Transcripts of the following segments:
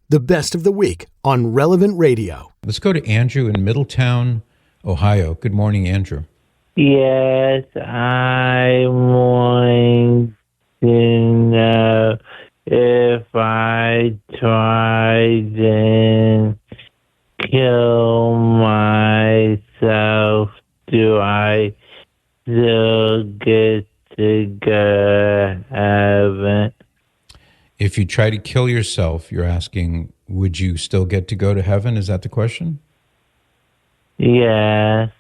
the best of the week on Relevant Radio. Let's go to Andrew in Middletown, Ohio. Good morning, Andrew. Yes, I want to know if I tried and kill myself, do I still get to go to heaven? If you try to kill yourself, you're asking, would you still get to go to heaven? Is that the question? Yes.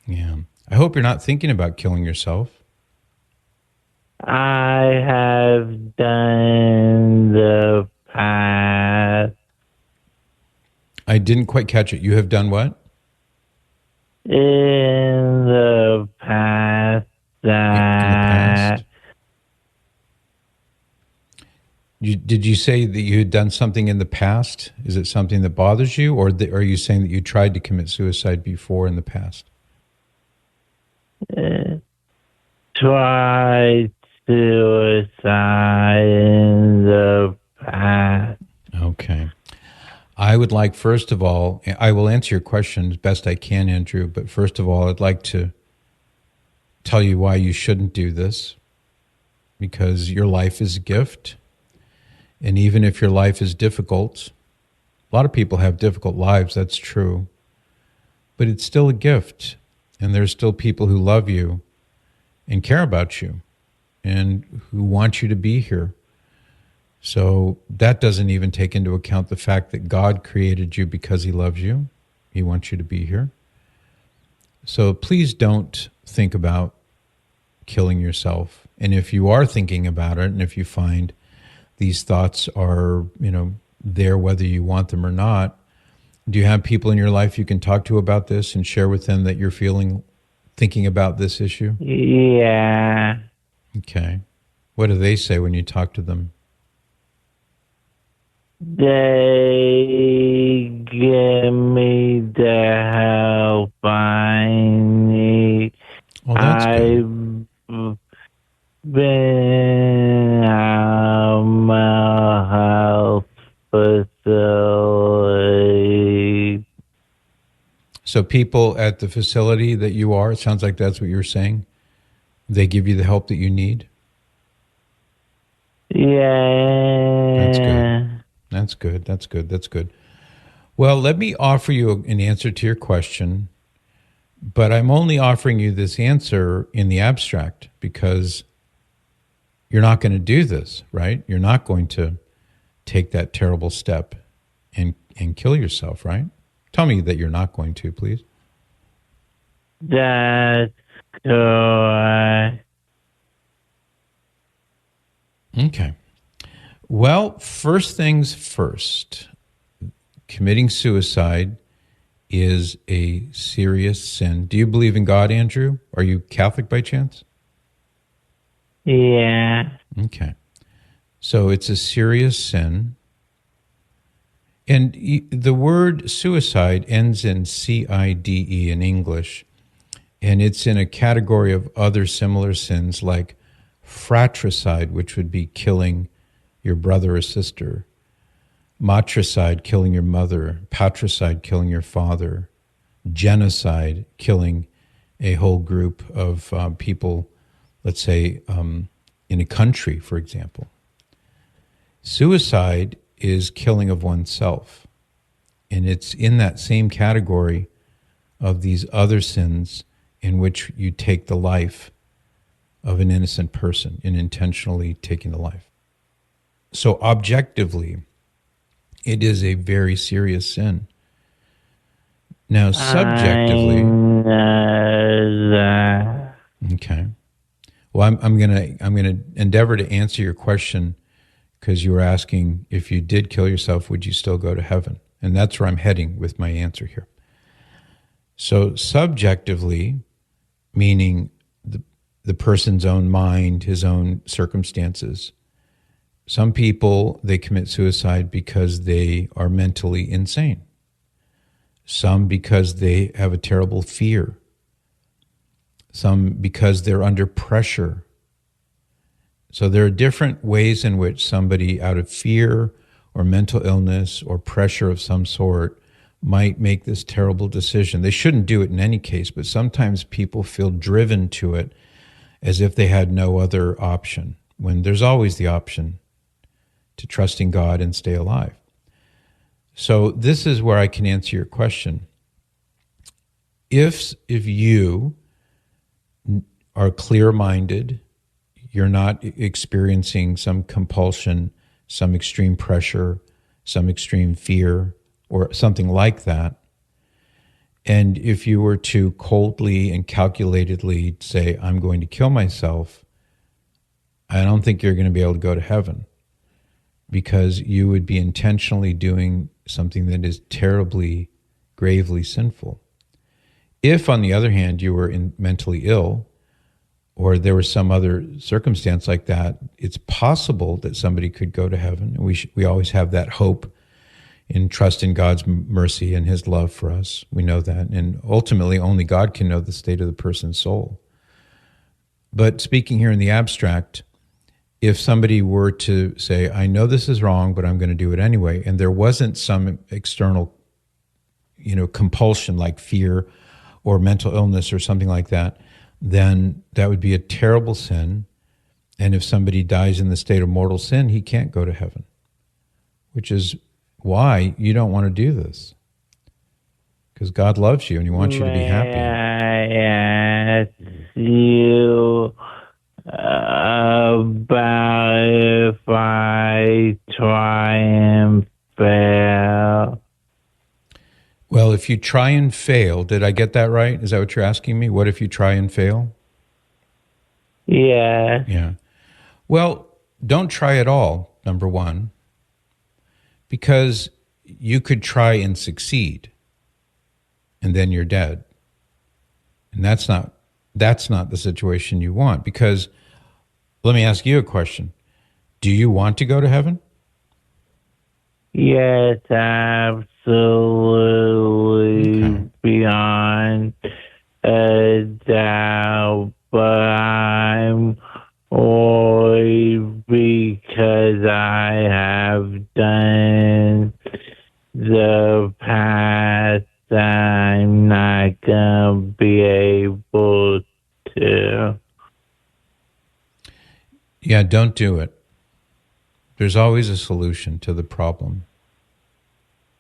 Yeah. I hope you're not thinking about killing yourself. I have done the past. I didn't quite catch it. You have done what? In the past. In the past. Did you say that you had done something in the past? Is it something that bothers you, or are you saying that you tried to commit suicide before in the past? Tried suicide in the past. Okay. I would like, first of all, I will answer your question as best I can, Andrew, but first of all, I'd like to tell you why you shouldn't do this, because your life is a gift. And even if your life is difficult, a lot of people have difficult lives, that's true, but it's still a gift. And there's still people who love you and care about you and who want you to be here. So that doesn't even take into account the fact that God created you because he loves you. He wants you to be here. So please don't think about killing yourself. And if you are thinking about it, and if you find these thoughts are, there whether you want them or not, do you have people in your life you can talk to about this and share with them that you're thinking about this issue? Yeah. Okay. What do they say when you talk to them? They give me the help I need. Oh, that's good. I've been out of my health facility. So people at the facility that you are, it sounds like that's what you're saying, they give you the help that you need? Yeah. That's good. Well, let me offer you an answer to your question, but I'm only offering you this answer in the abstract because you're not going to do this, right? You're not going to take that terrible step and kill yourself, right? Tell me that you're not going to, please. That's correct. Okay. Well, first things first, committing suicide is a serious sin. Do you believe in God, Andrew? Are you Catholic by chance? Yeah. Okay. So it's a serious sin. And the word suicide ends in C-I-D-E in English, and it's in a category of other similar sins like fratricide, which would be killing your brother or sister, matricide, killing your mother, patricide, killing your father, genocide, killing a whole group of people, let's say, in a country, for example. Suicide is killing of oneself, and it's in that same category of these other sins in which you take the life of an innocent person in intentionally taking the life. So objectively, it is a very serious sin. Now, subjectively, okay. Well, I'm gonna endeavor to answer your question, because you were asking if you did kill yourself, would you still go to heaven? And that's where I'm heading with my answer here. So subjectively, meaning the person's own mind, his own circumstances. Some people, they commit suicide because they are mentally insane. Some because they have a terrible fear. Some because they're under pressure. So there are different ways in which somebody, out of fear or mental illness or pressure of some sort might make this terrible decision. They shouldn't do it in any case, but sometimes people feel driven to it as if they had no other option, when there's always the option to trust in God and stay alive. So this is where I can answer your question. If you are clear-minded, you're not experiencing some compulsion, some extreme pressure, some extreme fear, or something like that, and if you were to coldly and calculatedly say, I'm going to kill myself, I don't think you're going to be able to go to heaven, because you would be intentionally doing something that is terribly, gravely sinful. If, on the other hand, you were mentally ill, or there was some other circumstance like that, it's possible that somebody could go to heaven. We always have that hope and trust in God's mercy and his love for us. We know that. And ultimately, only God can know the state of the person's soul. But speaking here in the abstract, if somebody were to say, I know this is wrong, but I'm going to do it anyway, and there wasn't some external, compulsion like fear or mental illness or something like that, then that would be a terrible sin. And if somebody dies in the state of mortal sin, he can't go to heaven, which is why you don't want to do this. Because God loves you and he wants you to be happy. May I ask you about if I try and fail? Well, if you try and fail, did I get that right? Is that what you're asking me? What if you try and fail? Yeah. Yeah. Well, don't try at all, number one, because you could try and succeed, and then you're dead. And that's not the situation you want, because let me ask you a question. Do you want to go to heaven? Yes, absolutely. Okay. Beyond a doubt, but I'm worried because I have done the past. I'm not gonna be able to. Yeah, don't do it. There's always a solution to the problem.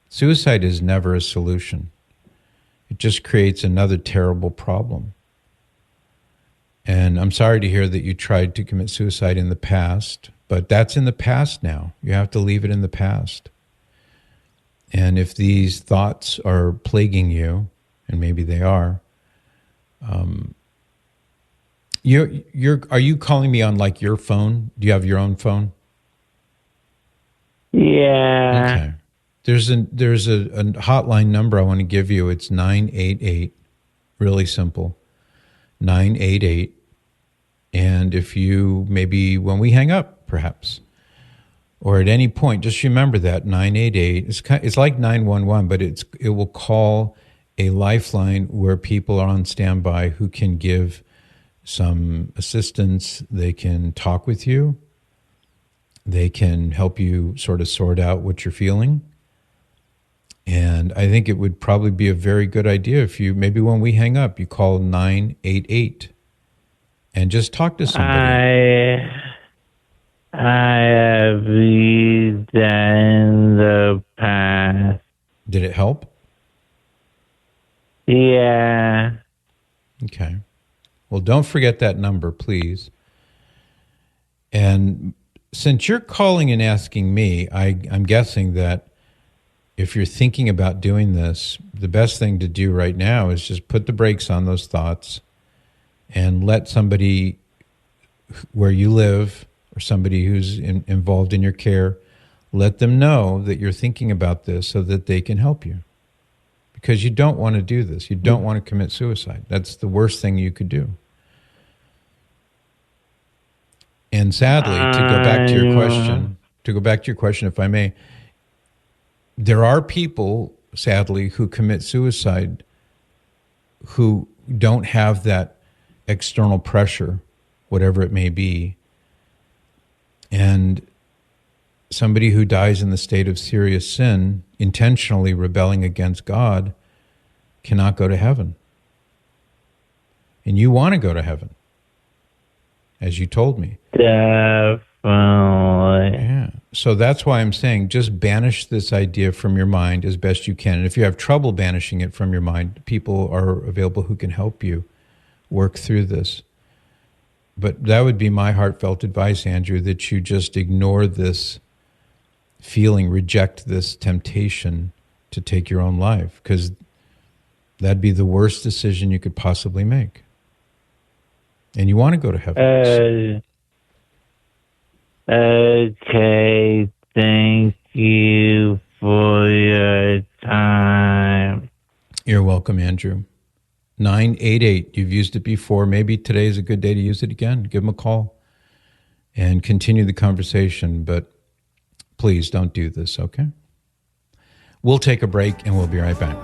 Suicide is never a solution. It just creates another terrible problem. And I'm sorry to hear that you tried to commit suicide in the past, but that's in the past now. You have to leave it in the past. And if these thoughts are plaguing you, and maybe they are, are you calling me on like your phone? Do you have your own phone? Yeah. Okay. There's a hotline number I want to give you. It's 988. Really simple. 988. And if you, maybe when we hang up, perhaps, or at any point, just remember that 988. It's like 911, but it will call a lifeline where people are on standby who can give some assistance. They can talk with you. They can help you sort of sort out what you're feeling. And I think it would probably be a very good idea if you, maybe when we hang up, you call 988 and just talk to somebody. I have used that in the past. Did it help? Yeah. Okay. Well, don't forget that number, please. And since you're calling and asking me, I'm guessing that if you're thinking about doing this, the best thing to do right now is just put the brakes on those thoughts and let somebody where you live or somebody who's involved in your care, let them know that you're thinking about this so that they can help you. Because you don't want to do this. You don't want to commit suicide. That's the worst thing you could do. And sadly, to go back to your question, if I may, there are people, sadly, who commit suicide who don't have that external pressure, whatever it may be. And somebody who dies in the state of serious sin, intentionally rebelling against God, cannot go to heaven. And you want to go to heaven, as you told me. Definitely. Yeah. So that's why I'm saying just banish this idea from your mind as best you can. And if you have trouble banishing it from your mind, people are available who can help you work through this. But that would be my heartfelt advice, Andrew, that you just ignore this feeling, reject this temptation to take your own life, because that'd be the worst decision you could possibly make. And you want to go to heaven. Okay, thank you for your time. You're welcome, Andrew. 988, you've used it before. Maybe today is a good day to use it again. Give them a call and continue the conversation, but please don't do this, okay? We'll take a break and we'll be right back.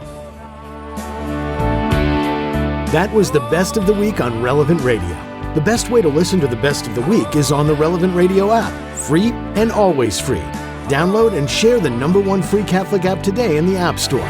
That was the Best of the Week on Relevant Radio. The best way to listen to the Best of the Week is on the Relevant Radio app. Free and always free. Download and share the #1 free Catholic app today in the App Store.